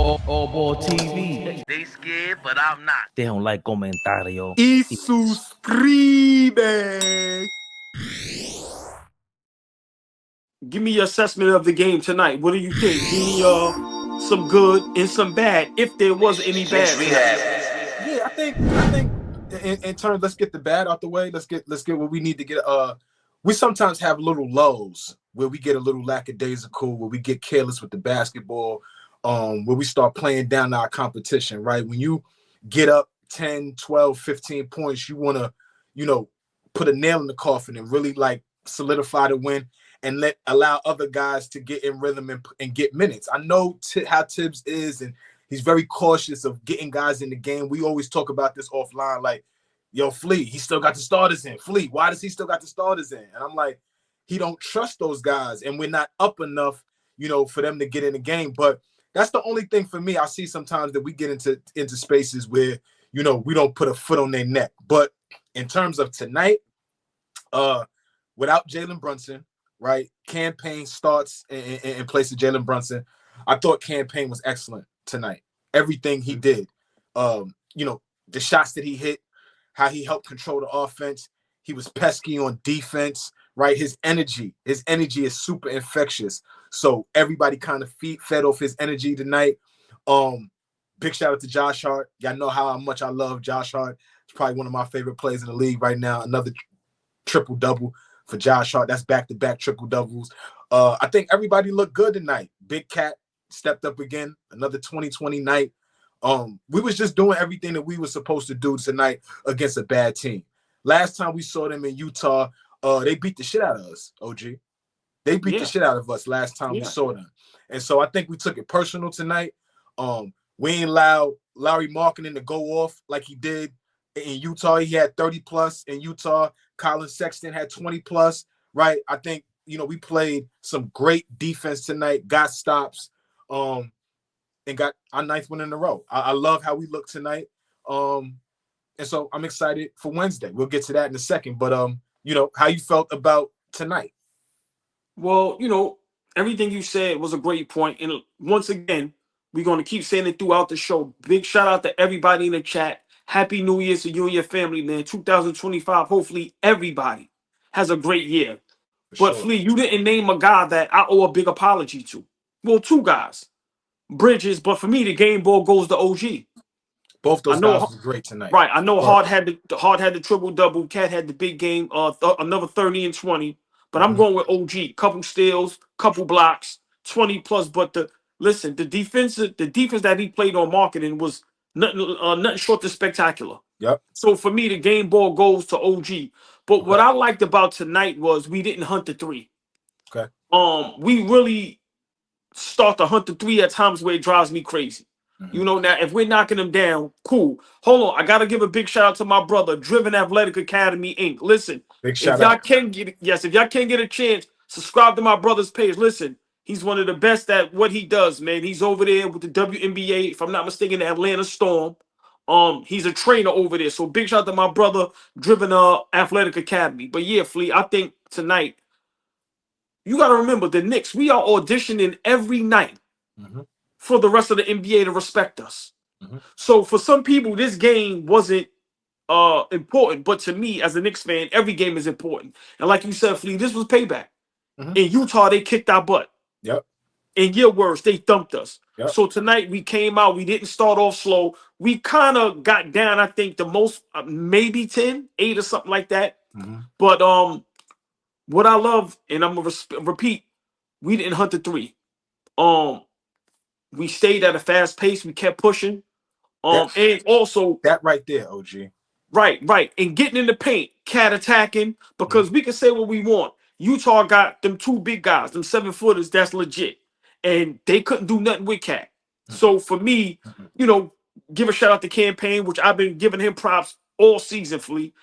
AllBall TV. They scared, but I'm not. They don't like comentario. Y suscribe. Give me your assessment of the game tonight. What do you think? Give me some good and some bad, if there was any bad. Yeah, I think in turn, let's get the bad out the way. Let's get what we need to get. We sometimes have little lulls where we get a little lackadaisical, where we get careless with the basketball, where we start playing down our competition, right? When you get up 10, 12, 15 points, you want to, put a nail in the coffin and really like solidify the win and allow other guys to get in rhythm and get minutes. I know how Tibbs is, and he's very cautious of getting guys in the game. We always talk about this offline, like, yo, Flea, he still got the starters in. Flea, why does he still got the starters in? And I'm like, he don't trust those guys, and we're not up enough, for them to get in the game. But that's the only thing for me. I see sometimes that we get into spaces where, we don't put a foot on their neck. But in terms of tonight, without Jalen Brunson, right? Campaign starts in place of Jalen Brunson. I thought Campaign was excellent tonight. Everything he did, the shots that he hit, how he helped control the offense. He was pesky on defense, right? His energy is super infectious. So everybody kind of fed off his energy tonight. Big shout out to Josh Hart. Y'all know how much I love Josh Hart. He's probably one of my favorite players in the league right now. Another triple-double for Josh Hart. That's back-to-back triple-doubles. I think everybody looked good tonight. Big Cat stepped up again. Another 20-20 night. We was just doing everything that we were supposed to do tonight against a bad team. Last time we saw them in Utah, they beat the shit out of us, OG. They beat the shit out of us last time we saw them. And so I think we took it personal tonight. We ain't allowed Larry Markkinen to go off like he did in Utah. He had 30+ in Utah. Colin Sexton had 20+, right? I think, we played some great defense tonight, got stops, and got our 9th win in a row. I love how we look tonight. And so I'm excited for Wednesday. We'll get to that in a second. But, how you felt about tonight? Well, everything you said was a great point. And once again, we're going to keep saying it throughout the show. Big shout out to everybody in the chat. Happy New Year to you and your family, man. 2025, hopefully everybody has a great year. But Flea, you didn't name a guy that I owe a big apology to. Well, 2 guys. Bridges, but for me, the game ball goes to OG. Both those guys was great tonight. Right. I know Hard had the triple-double. Cat had the big game, another 30 and 20. But I'm going with OG. Couple steals, couple blocks, 20+. But the defense that he played on Marketing was nothing short of spectacular. Yep. So for me, the game ball goes to OG. But what I liked about tonight was we didn't hunt the 3. Okay. We really start to hunt the 3 at times where it drives me crazy. Now if we're knocking them down, cool. Hold on, I gotta give a big shout out to my brother, Driven Athletic Academy Inc. Listen, if y'all can get a chance, subscribe to my brother's page. Listen, he's one of the best at what he does, man. He's over there with the WNBA, if I'm not mistaken, the Atlanta Storm. He's a trainer over there. So big shout out to my brother, Driven Athletic Academy. But yeah, Flea, I think tonight, you gotta remember the Knicks, we are auditioning every night. For the rest of the NBA to respect us. So for some people, this game wasn't important. But to me, as a Knicks fan, every game is important. And like you said, Flea, this was payback. In Utah, they kicked our butt. Yep. In your words, they thumped us. Yep. So tonight, we came out. We didn't start off slow. We kind of got down, I think, the most, maybe 10, 8 or something like that. But what I love, and I'm going to repeat, we didn't hunt the 3. We stayed at a fast pace. We kept pushing. And also that right there, OG. Right. And getting in the paint, Cat attacking, because we can say what we want. Utah got them 2 big guys, them 7-footers, that's legit. And they couldn't do nothing with Cat. So for me, give a shout out to Campaign, which I've been giving him props all season, Flea.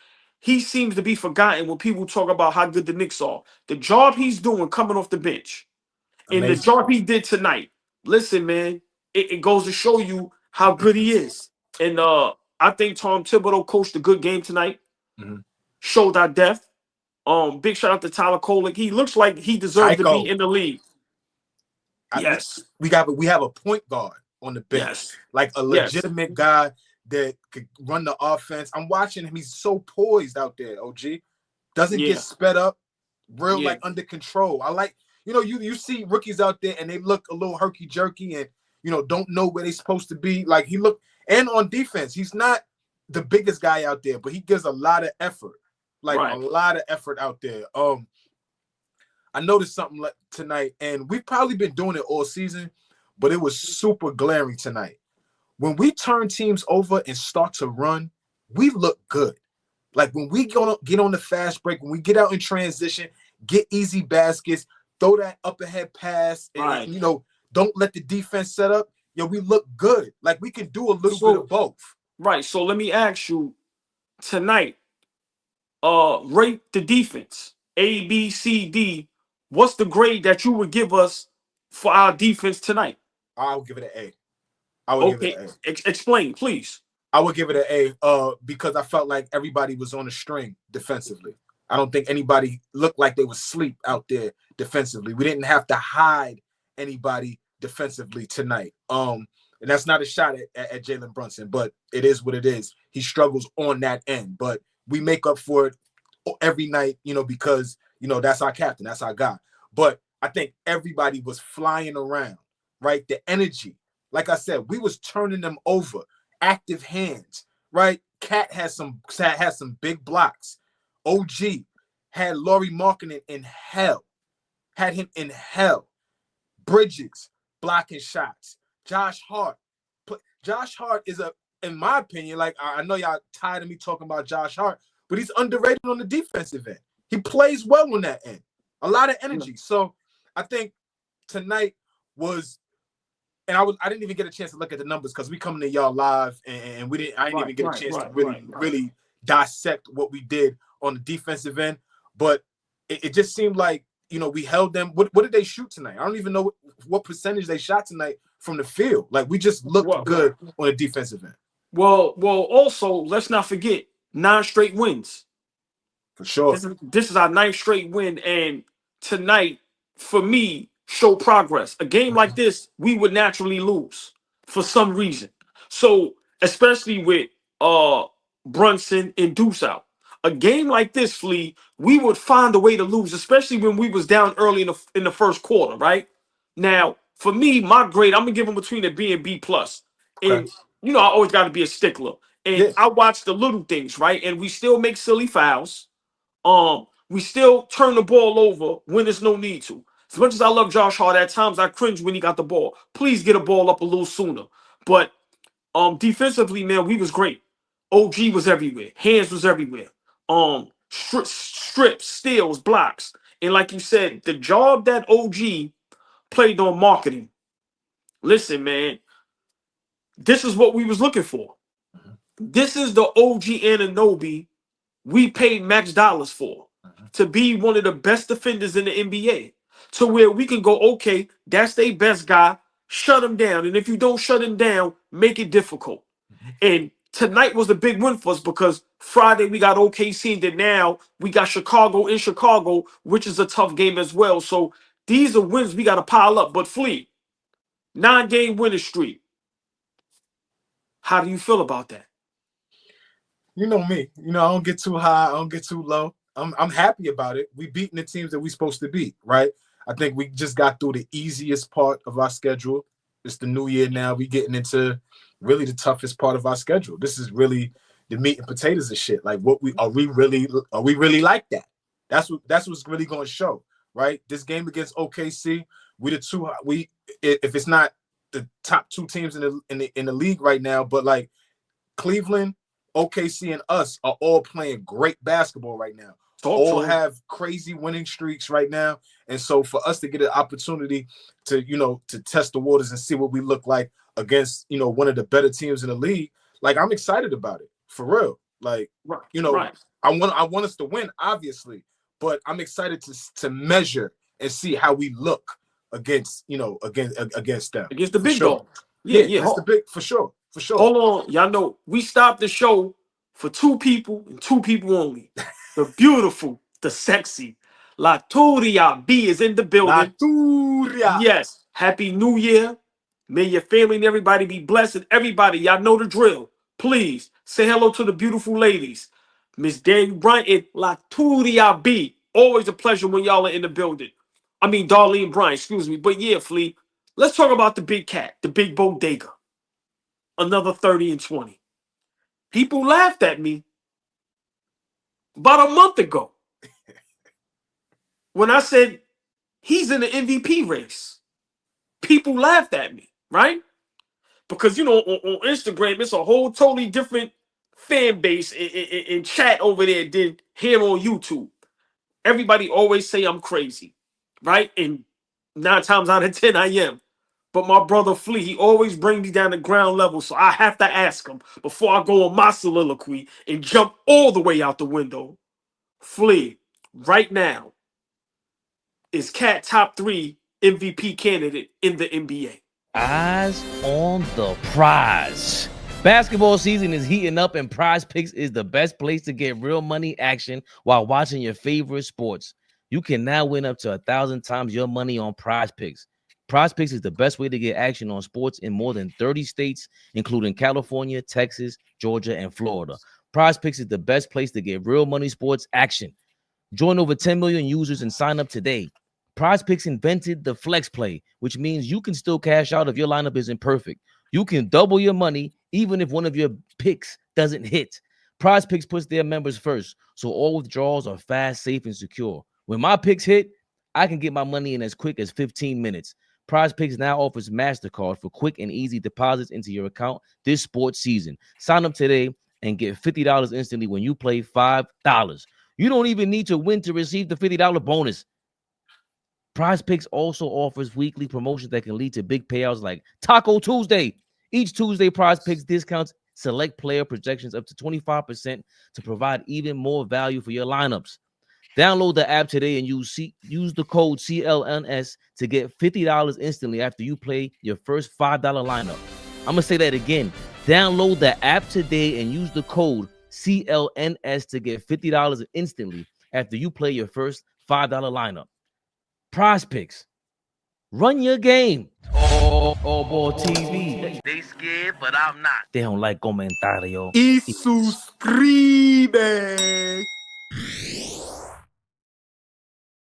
He seems to be forgotten when people talk about how good the Knicks are. The job he's doing coming off the bench. Amazing. And the job he did tonight. Listen, man, it goes to show you how good he is. And I think Tom Thibodeau coached a good game tonight. Showed our depth. Big shout out to Tyler Kolek. He looks like he deserves to be in the league. We have a point guard on the bench. Yes. Like a legitimate guy that could run the offense. I'm watching him. He's so poised out there, OG. Doesn't get sped up, real like under control. I like, you see rookies out there and they look a little herky-jerky and, don't know where they're supposed to be. Like he looked, and on defense, he's not the biggest guy out there, but he gives a lot of effort. Like a lot of effort out there. I noticed something tonight, and we've probably been doing it all season, but it was super glaring tonight. When we turn teams over and start to run, we look good. Like when we get on the fast break, when we get out in transition, get easy baskets, throw that up ahead pass, and don't let the defense set up. We look good. Like we can do a little bit of both. Right. So let me ask you tonight. Rate the defense. A, B, C, D. What's the grade that you would give us for our defense tonight? I'll give it an A. I would give it an A. Explain, please. I would give it an A because I felt like everybody was on a string defensively. I don't think anybody looked like they was asleep out there defensively. We didn't have to hide anybody defensively tonight. And that's not a shot at Jalen Brunson, but it is what it is. He struggles on that end, but we make up for it every night, because, that's our captain, that's our guy. But I think everybody was flying around, right? The energy, like I said, we was turning them over, active hands, right? Cat had some big blocks. OG had Laurie Markkinen in hell, had him in hell. Bridges blocking shots. Josh Hart is in my opinion, like I know y'all tired of me talking about Josh Hart, but he's underrated on the defensive end. He plays well on that end. A lot of energy. So I think tonight was, and I didn't even get a chance to look at the numbers because we coming to y'all live and I didn't even get a chance to really dissect what we did on the defensive end. But it just seemed like, we held them. What did they shoot tonight? I don't even know what percentage they shot tonight from the field. Like we just looked good on the defensive end. Well, also, let's not forget 9 straight wins. For sure. This is our 9th straight win. And tonight, for me, showed progress. A game like this, we would naturally lose for some reason. So, especially with Brunson and Deuce out. A game like this, Flea, we would find a way to lose, especially when we was down early in the first quarter, right? Now, for me, my grade, I'm gonna give them between a B and B plus. And I always got to be a stickler. And I watch the little things, right? And we still make silly fouls. We still turn the ball over when there's no need to. As much as I love Josh Hart, at times I cringe when he got the ball. Please get a ball up a little sooner. But defensively, man, we was great. OG was everywhere. Hands was everywhere. Strips, steals, blocks. And like you said, the job that OG played on marketing. Listen, man, this is what we was looking for. This is the OG Anunoby we paid max dollars for, to be one of the best defenders in the NBA, to where we can go, okay, that's their best guy, shut him down. And if you don't shut him down, make it difficult. And tonight was a big win for us because Friday we got OKC, and then now we got Chicago in Chicago, which is a tough game as well. So these are wins we got to pile up. But Flea, 9-game winning streak. How do you feel about that? You know me. I don't get too high. I don't get too low. I'm happy about it. We beating the teams that we supposed to beat, right? I think we just got through the easiest part of our schedule. It's the new year now. We getting into really the toughest part of our schedule. This is really the meat and potatoes of shit. Like, are we really like that? That's what's really going to show, right? This game against OKC, if it's not the top 2 teams in the league right now, but like Cleveland, OKC, and us are all playing great basketball right now. All have crazy winning streaks right now. And so for us to get an opportunity to test the waters and see what we look like against, one of the better teams in the league, like I'm excited about it, for real. Like, I want us to win, obviously, but I'm excited to measure and see how we look against them. Against the big dog. It's the big, for sure. For sure. Hold on. Y'all know we stopped the show for 2 people and 2 people only. The beautiful, the sexy Laturia B is in the building. Laturia. Yes. Happy New Year. May your family and everybody be blessed. And everybody, y'all know the drill. Please say hello to the beautiful ladies. Miss Daniel Bryant and Laturia B. Always a pleasure when y'all are in the building. I mean, Darlene Bryant, excuse me. But yeah, Flea, let's talk about the big cat, the big bodega. Another 30 and 20. People laughed at me about a month ago when I said he's in the MVP race. People laughed at me, right? Because, you know, on Instagram, it's a whole totally different fan base in chat over there than here on YouTube. Everybody always say I'm crazy, right? And 9 times out of 10, I am. But my brother Flea, he always brings me down to ground level, so I have to ask him before I go on my soliloquy and jump all the way out the window. Flea, right now, is Cat top 3 MVP candidate in the NBA? Eyes on the prize. Basketball season is heating up, and Prize Picks is the best place to get real money action while watching your favorite sports. You can now win up to 1,000 times your money on Prize Picks. Prize Picks is the best way to get action on sports in more than 30 states, including California, Texas, Georgia, and Florida. Prize Picks is the best place to get real money sports action. Join over 10 million users and sign up today. Prize Picks invented the flex play, which means you can still cash out if your lineup isn't perfect. You can double your money even if one of your picks doesn't hit. Prize Picks puts their members first, so all withdrawals are fast, safe, and secure. When my picks hit, I can get my money in as quick as 15 minutes. Prize Picks now offers MasterCard for quick and easy deposits into your account this sports season. Sign up today and get $50 instantly when you play $5. You don't even need to win to receive the $50 bonus. Prize Picks also offers weekly promotions that can lead to big payouts like Taco Tuesday. Each Tuesday, Prize Picks discounts select player projections up to 25% to provide even more value for your lineups. Download the app today and use the code CLNS to get $50 instantly after you play your first $5 lineup. I'm going to say that again. Download the app today and use the code CLNS to get $50 instantly after you play your first $5 lineup. Prize Picks. Run your game. AllBall TV. They scared, but I'm not. They don't like comentario. Y suscribe.